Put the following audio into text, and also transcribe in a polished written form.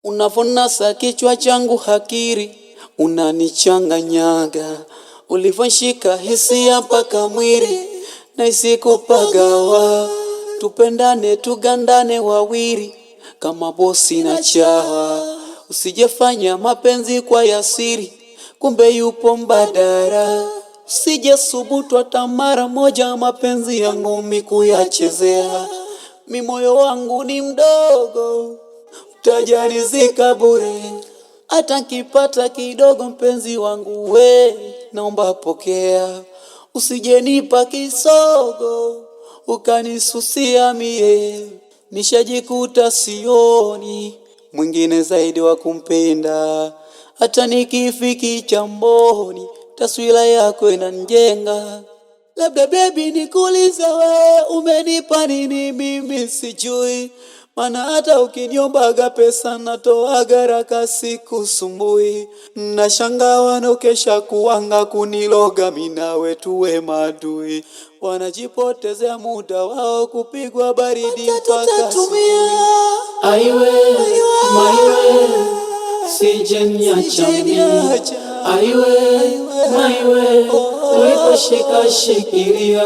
Unavonasa kichwa changu hakiri, unanichanganyaga. Ulivonshika hisia mpaka mwili, na isikupagawa. Tupendane tugandane wawili, kama bosi na chawa. Usijefanya mapenzi kwa yasiri, kumbe yupo mbadala. Usije subutu hata mara moja mapenzi yangu mikuyachezea. Mi moyo wangu ni mdogo, utajanizika bure. Hata nkipata kidogo mpenzi wangu we, naomba pokea. Usijenipa kisogo, ukanisusia mie. Nishajikuta sioni mwingine zaidi wa kumpenda. Hata nikifiki chamboni, taswira yako inanijenga. Labda baby nikuulize we, umenipa nini mimi sijui. Maana hata ukiniombaga pesa natoaga haraka sikusumbui. Nashangaa wanaokesha kuwanga kuniloga mimi nawe tuwe maadui. Wanajipotezea muda wao kupigwa baridi mpaka asubuhi. Aiwe, maiwe, sije niacha mimi. Aiwe, maiwe, uliposhika shikilia.